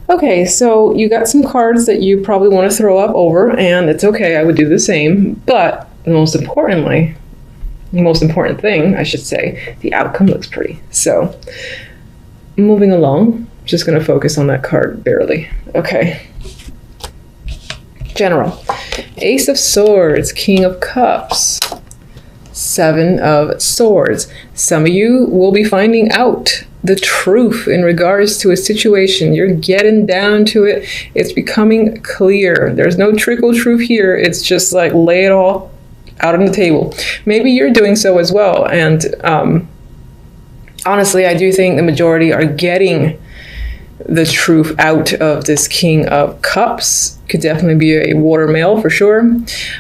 Okay, so you got some cards that you probably want to throw up over, and it's okay, I would do the same. But most importantly, the most important thing, I should say, the outcome looks pretty. So, moving along, just going to focus on that card barely. Okay. General. Ace of Swords, King of Cups, Seven of Swords. Some of you will be finding out the truth in regards to a situation. You're getting down to it. It's becoming clear. There's no trickle truth here. It's just like lay it all out on the table. Maybe you're doing so as well. And honestly, I do think the majority are getting the truth out of this King of Cups. Could definitely be a water male for sure.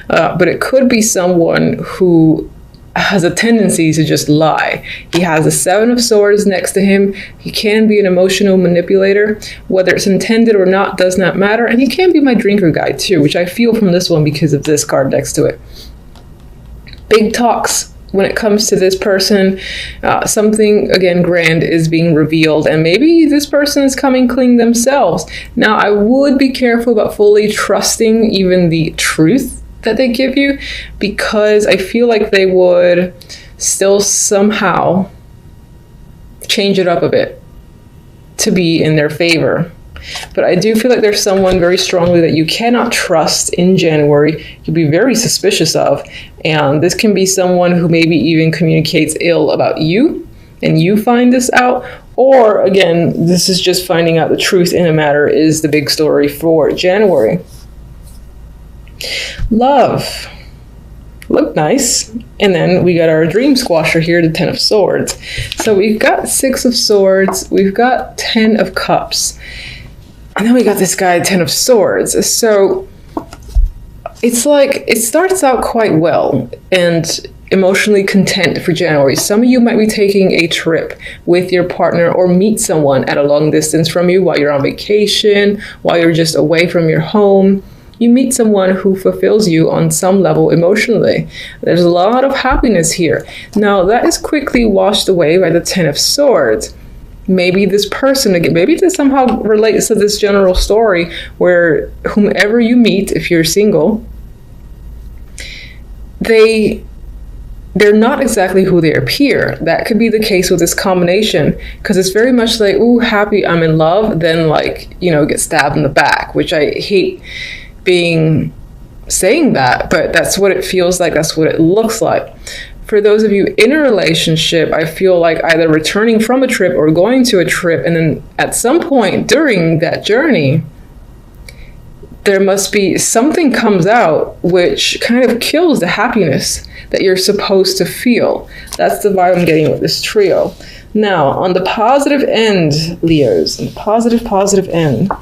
But it could be someone who has a tendency to just lie. He has a Seven of Swords next to him. He can be an emotional manipulator. Whether it's intended or not does not matter. And he can be my drinker guy too, which I feel from this one because of this card next to it. Big talks when it comes to this person. Something, again, grand is being revealed, and maybe this person is coming clean themselves. Now, I would be careful about fully trusting even the truth that they give you, because I feel like they would still somehow change it up a bit to be in their favor. But I do feel like there's someone very strongly that you cannot trust in January. You'll be very suspicious of. And this can be someone who maybe even communicates ill about you, and you find this out. Or again, this is just finding out the truth in a matter is the big story for January. Love. Look nice. And then we got our dream squasher here, the Ten of Swords. So we've got Six of Swords. We've got 10 of Cups. And then we got this guy, 10 of Swords. So it's like, it starts out quite well and emotionally content for January. Some of you might be taking a trip with your partner or meet someone at a long distance from you while you're on vacation, while you're just away from your home. You meet someone who fulfills you on some level emotionally. There's a lot of happiness here. Now, that is quickly washed away by the 10 of Swords. Maybe this person, again, maybe this somehow relates to this general story where whomever you meet, if you're single, they're not exactly who they appear. That could be the case with this combination, because it's very much like, ooh, happy, I'm in love, then like, you know, get stabbed in the back, which I hate saying that, but that's what it feels like, that's what it looks like. For those of you in a relationship, I feel like either returning from a trip or going to a trip, and then at some point during that journey, there must be something comes out which kind of kills the happiness that you're supposed to feel. That's the vibe I'm getting with this trio. Now, on the positive end, Leos, on the positive end,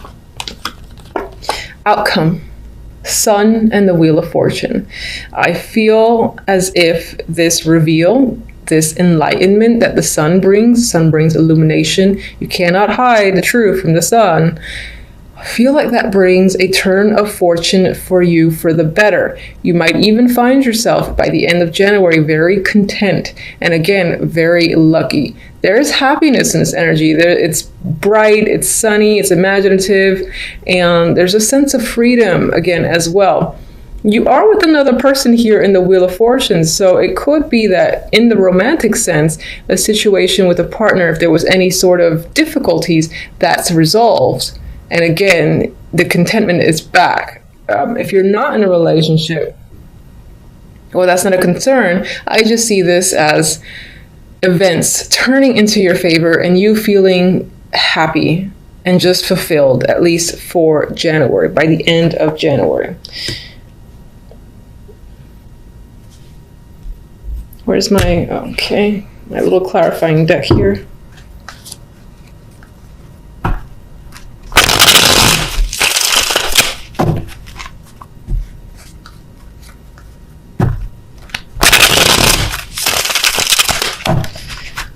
outcome. Sun and the Wheel of Fortune. I feel as if this reveal, this enlightenment that the sun brings illumination. You cannot hide the truth from the sun. I feel like that brings a turn of fortune for you for the better. You might even find yourself by the end of January very content and again, very lucky. There is happiness in this energy. It's bright, it's sunny, it's imaginative, and there's a sense of freedom again as well. You are with another person here in the Wheel of Fortune, so it could be that in the romantic sense, a situation with a partner, if there was any sort of difficulties, that's resolved. And again, the contentment is back. If you're not in a relationship, well, that's not a concern. I just see this as events turning into your favor and you feeling happy and just fulfilled, at least for January, by the end of January. Where's my, okay, my little clarifying deck here.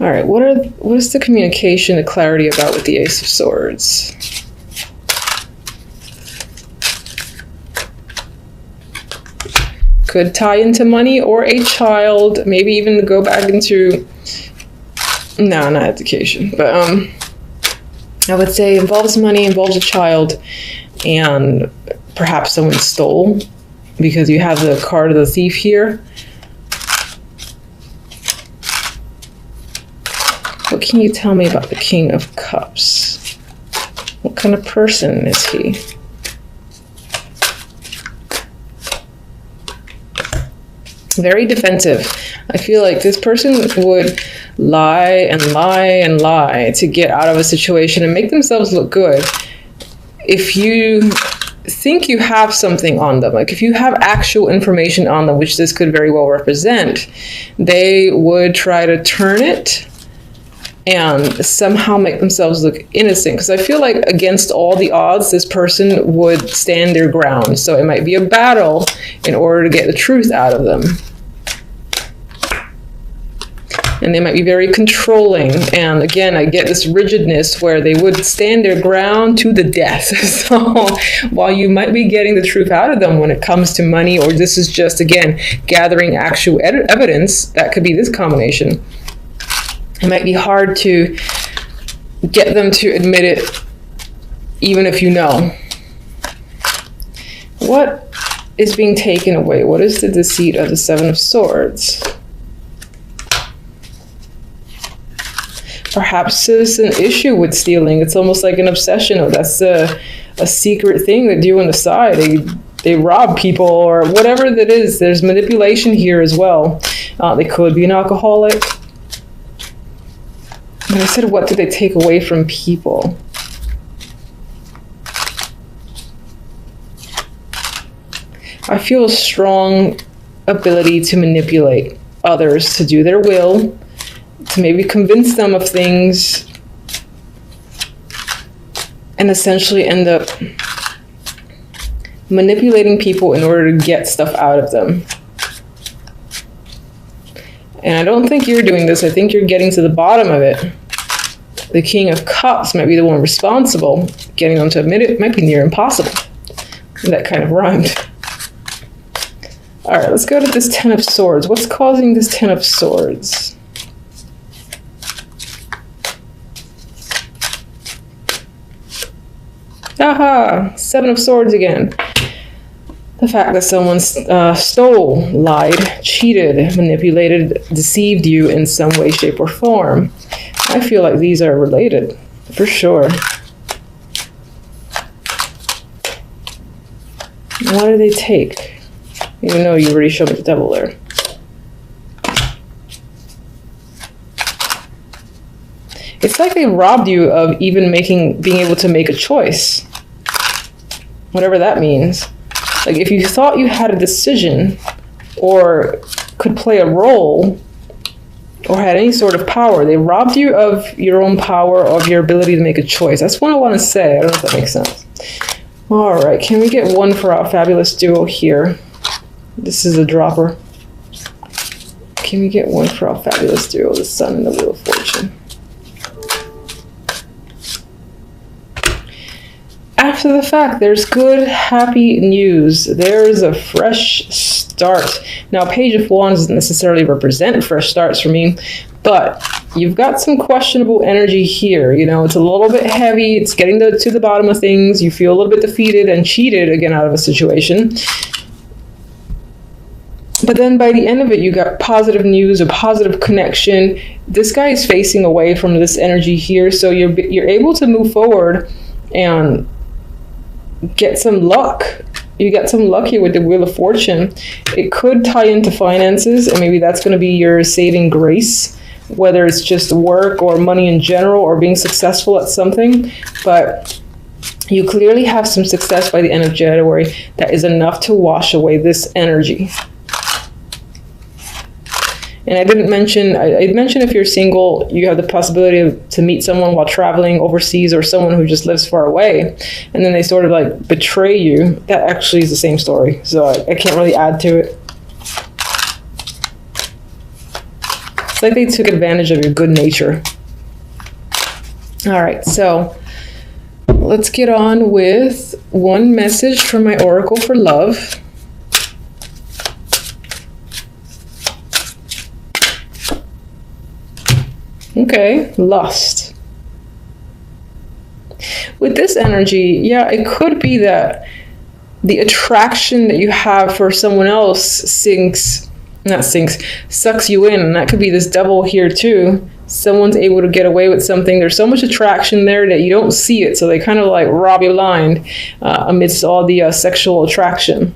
All right, what is the communication, the clarity about with the Ace of Swords? Could tie into money or a child, maybe even go back into, no, not education, but I would say involves money, involves a child, and perhaps someone stole, because you have the card of the thief here. What can you tell me about the King of Cups? What kind of person is he? Very defensive. I feel like this person would lie and lie and lie to get out of a situation and make themselves look good. If you think you have something on them, like if you have actual information on them, which this could very well represent, they would try to turn it and somehow make themselves look innocent. Because I feel like against all the odds, this person would stand their ground. So it might be a battle in order to get the truth out of them. And they might be very controlling. And again, I get this rigidness where they would stand their ground to the death. So while you might be getting the truth out of them when it comes to money, or this is just, again, gathering actual evidence, that could be this combination. It might be hard to get them to admit it, even if you know. What is being taken away? What is the deceit of the Seven of Swords? Perhaps there's an issue with stealing. It's almost like an obsession. Or that's a secret thing they do on the side. They rob people or whatever that is. There's manipulation here as well. They could be an alcoholic. And I said, what do they take away from people? I feel a strong ability to manipulate others to do their will, to maybe convince them of things, and essentially end up manipulating people in order to get stuff out of them. And I don't think you're doing this. I think you're getting to the bottom of it. The King of Cups might be the one responsible. Getting them to admit it might be near impossible. That kind of rhymed. All right, let's go to this Ten of Swords. What's causing this Ten of Swords? Aha! Seven of Swords again. The fact that someone stole, lied, cheated, manipulated, deceived you in some way, shape, or form. I feel like these are related, for sure. What do they take? Even though you already showed me the devil there. It's like they robbed you of even being able to make a choice. Whatever that means. Like if you thought you had a decision or could play a role or had any sort of power, they robbed you of your own power, of your ability to make a choice. That's what I want to say. I don't know if that makes sense. All right, can we get one for our fabulous duo here? This is a dropper. Can we get one for our fabulous duo, the Sun and the Wheel of Fortune? After the fact, there's good, happy news. There's a fresh start. Now, Page of Wands doesn't necessarily represent fresh starts for me, but you've got some questionable energy here. You know, it's a little bit heavy. It's getting to the bottom of things. You feel a little bit defeated and cheated again out of a situation. But then by the end of it, you got positive news, a positive connection. This guy is facing away from this energy here, so you're able to move forward and get some luck. You got some luck here with the Wheel of Fortune. It could tie into finances, and maybe that's going to be your saving grace, whether it's just work or money in general or being successful at something. But you clearly have some success by the end of January that is enough to wash away this energy. And I didn't mention, I mentioned if you're single, you have the possibility to meet someone while traveling overseas, or someone who just lives far away, and then they sort of like betray you. That actually is the same story, so I can't really add to it. It's like they took advantage of your good nature. All right, so let's get on with one message from my Oracle for love. Okay, lust. with this energy, yeah, it could be that the attraction that you have for someone else sucks you in. And that could be this devil here too. Someone's able to get away with something. There's so much attraction there that you don't see it. So they kind of like rob you blind amidst all the sexual attraction.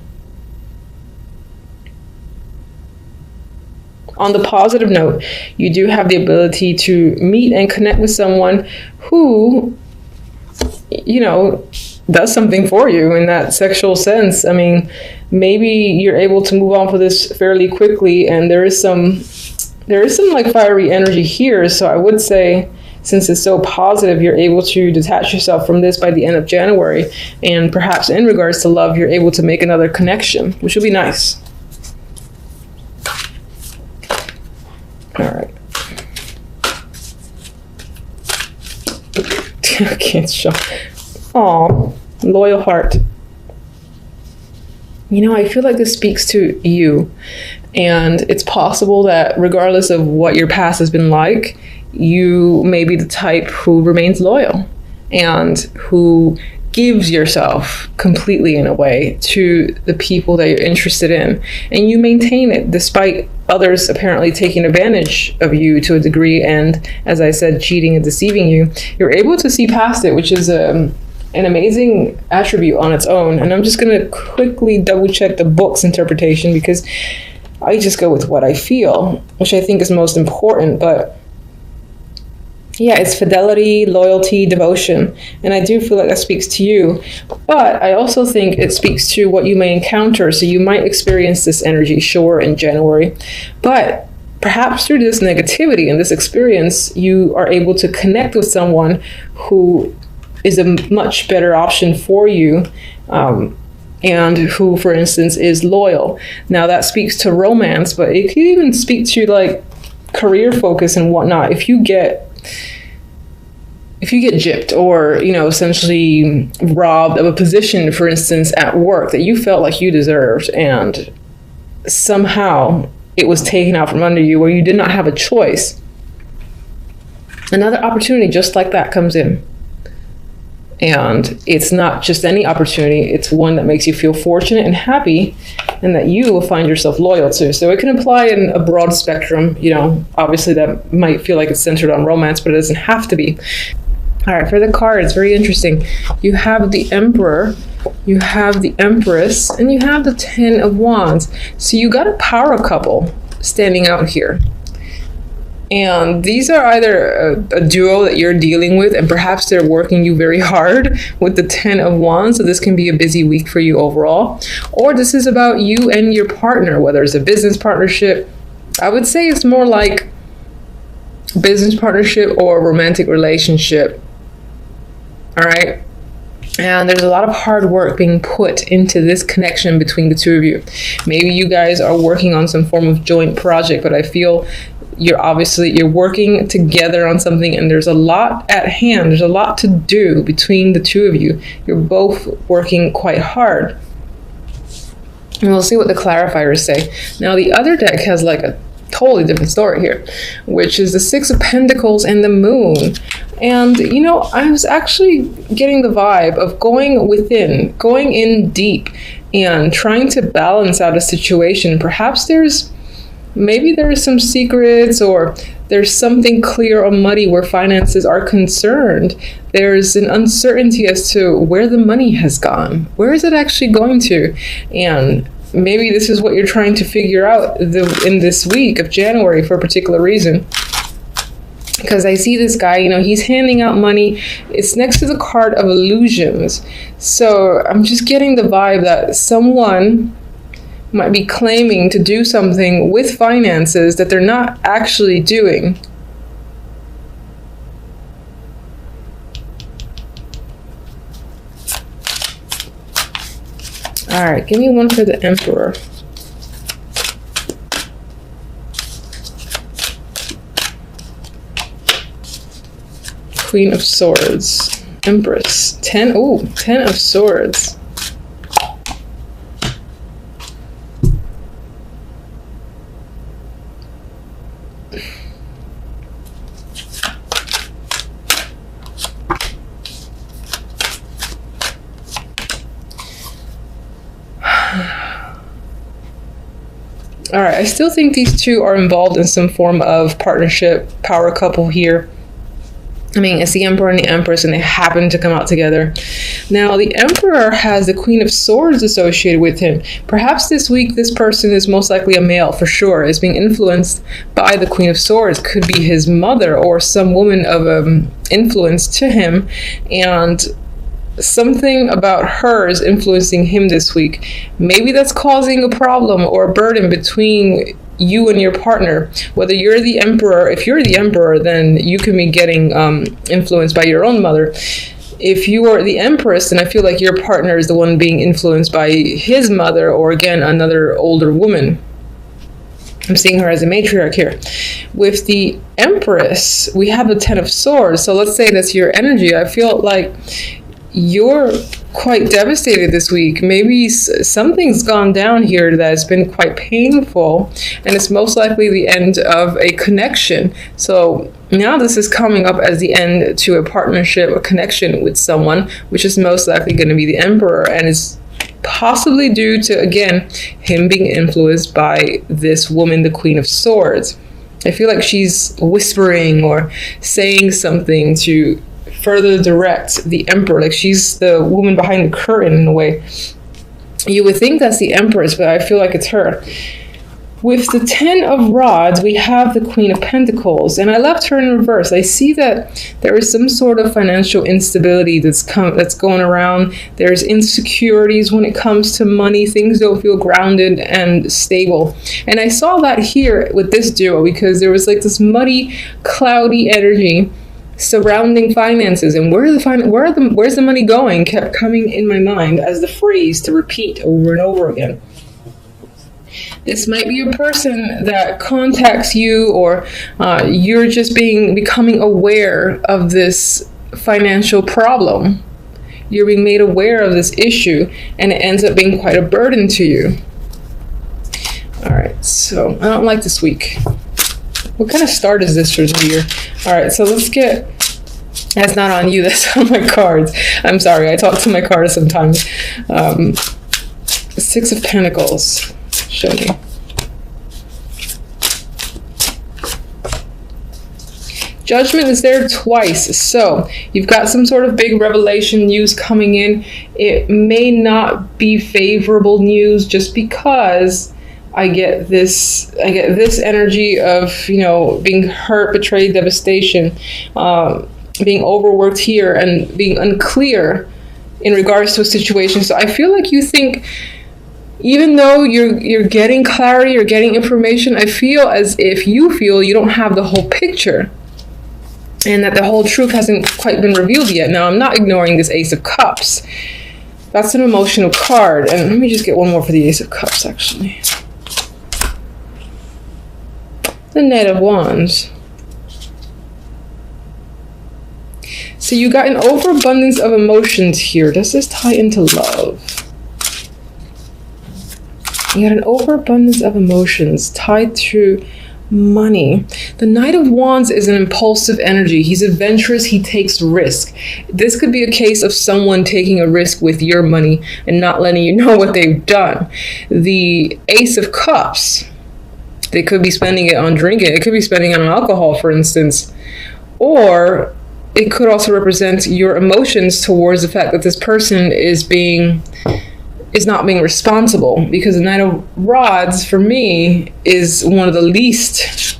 On the positive note, you do have the ability to meet and connect with someone who, you know, does something for you in that sexual sense. I mean, maybe you're able to move on for this fairly quickly, and there is some like fiery energy here. So I would say, since it's so positive, you're able to detach yourself from this by the end of January. And perhaps in regards to love, you're able to make another connection, which would be nice. All right. I can't show. Aw, loyal heart. You know, I feel like this speaks to you. And it's possible that regardless of what your past has been like, you may be the type who remains loyal and who gives yourself completely, in a way, to the people that you're interested in. And you maintain it despite others apparently taking advantage of you to a degree. And as I said, cheating and deceiving you. You're able to see past it, which is an amazing attribute on its own. And I'm just going to quickly double check the book's interpretation, because I just go with what I feel, which I think is most important. But yeah, it's fidelity, loyalty, devotion. And I do feel like that speaks to you. But I also think it speaks to what you may encounter. So you might experience this energy, sure, in January. But perhaps through this negativity and this experience, you are able to connect with someone who is a much better option for you. And who, for instance, is loyal. Now that speaks to romance, but it could even speak to like career focus and whatnot. If you get gypped or, you know, essentially robbed of a position, for instance, at work that you felt like you deserved, and somehow it was taken out from under you where you did not have a choice, another opportunity just like that comes in. And it's not just any opportunity, it's one that makes you feel fortunate and happy, and that you will find yourself loyal to. So it can apply in a broad spectrum. You know, obviously that might feel like it's centered on romance, but it doesn't have to be. All right, for the cards, very interesting. You have the Emperor, you have the Empress, and you have the Ten of Wands. So you got a power couple standing out here. And these are either a duo that you're dealing with, and perhaps they're working you very hard with the Ten of Wands. So this can be a busy week for you overall. Or this is about you and your partner, whether it's a business partnership. I would say it's more like business partnership or romantic relationship. All right. And there's a lot of hard work being put into this connection between the two of you. Maybe you guys are working on some form of joint project, but I feel you're working together on something, and there's a lot at hand. There's a lot to do between the two of you. You're both working quite hard. And we'll see what the clarifiers say. Now, the other deck has like a totally different story here, which is the Six of Pentacles and the Moon. And, you know, I was actually getting the vibe of going within, going in deep, and trying to balance out a situation. Perhaps maybe there are some secrets, or there's something clear or muddy where finances are concerned. There's an uncertainty as to where the money has gone. Where is it actually going to? And maybe this is what you're trying to figure out in this week of January for a particular reason. Because I see this guy, you know, he's handing out money. It's next to the card of illusions. So I'm just getting the vibe that someone might be claiming to do something with finances that they're not actually doing. All right, give me one for the Emperor. Queen of Swords, Empress, 10 of Swords. All right, I still think these two are involved in some form of partnership, power couple here. I mean, it's the Emperor and the Empress, and they happen to come out together. Now, the Emperor has the Queen of Swords associated with him. Perhaps this week, this person is most likely a male, for sure, is being influenced by the Queen of Swords. Could be his mother or some woman of influence to him, and something about her is influencing him this week. Maybe that's causing a problem or a burden between you and your partner. Whether you're the Emperor, if you're the Emperor, then you can be getting influenced by your own mother. If you are the Empress, then I feel like your partner is the one being influenced by his mother, or again, another older woman. I'm seeing her as a matriarch here. With the Empress, we have the Ten of Swords. So let's say that's your energy. I feel like you're quite devastated this week. Maybe something's gone down here that's been quite painful, and it's most likely the end of a connection. So now this is coming up as the end to a partnership, a connection with someone, which is most likely going to be the Emperor, and is possibly due to, again, him being influenced by this woman, the Queen of Swords. I feel like she's whispering or saying something to further direct the Emperor, like she's the woman behind the curtain in a way. You would think that's the Empress, but I feel like it's her. With the Ten of Rods, we have the Queen of Pentacles, and I left her in reverse. I see that there is some sort of financial instability that's going around. There's insecurities when it comes to money. Things don't feel grounded and stable. And I saw that here with this duo, because there was like this muddy, cloudy energy surrounding finances, and where's the money going kept coming in my mind as the phrase to repeat over and over again. This might be a person that contacts you, or you're just becoming aware of this financial problem. You're being made aware of this issue, and it ends up being quite a burden to you. All right, so I don't like this week. What kind of start is this for the year? All right, so let's get... That's not on you, that's on my cards. I'm sorry, I talk to my cards sometimes. Six of Pentacles. Show me. Judgment is there twice. So you've got some sort of big revelation news coming in. It may not be favorable news, just because I get this energy of, you know, being hurt, betrayed, devastation, being overworked here, and being unclear in regards to a situation. So I feel like you think, even though you're getting clarity, you're getting information, I feel as if you feel you don't have the whole picture, and that the whole truth hasn't quite been revealed yet. Now, I'm not ignoring this Ace of Cups. That's an emotional card. And let me just get one more for the Ace of Cups, actually. The Knight of Wands. So you got an overabundance of emotions here. Does this tie into love? You got an overabundance of emotions tied to money. The Knight of Wands is an impulsive energy. He's adventurous. He takes risk. This could be a case of someone taking a risk with your money and not letting you know what they've done. The Ace of Cups, they could be spending it on drinking. It could be spending it on alcohol, for instance. Or it could also represent your emotions towards the fact that this person is not being responsible, because the Knight of Rods, for me, is one of the least,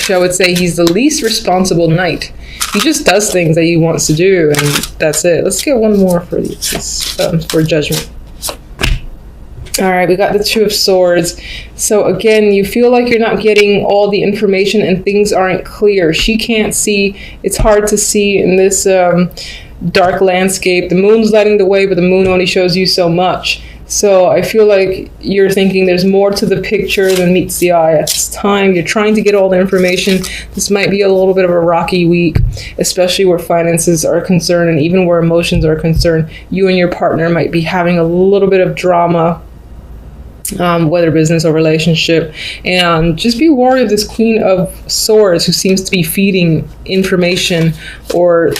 I would say he's the least responsible knight. He just does things that he wants to do, and that's it. Let's get one more for for Judgment. All right, we got the Two of Swords. So again, you feel like you're not getting all the information and things aren't clear. She can't see. It's hard to see in this dark landscape. The moon's lighting the way, but the moon only shows you so much. So I feel like you're thinking there's more to the picture than meets the eye at this time. You're trying to get all the information. This might be a little bit of a rocky week, especially where finances are concerned, and even where emotions are concerned. You and your partner might be having a little bit of drama, whether business or relationship. And just be wary of this Queen of Swords, who seems to be feeding information or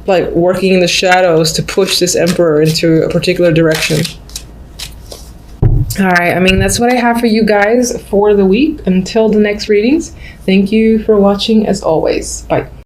like working in the shadows to push this Emperor into a particular direction. All right, I mean, that's what I have for you guys for the week. Until the next readings, thank you for watching as always. Bye.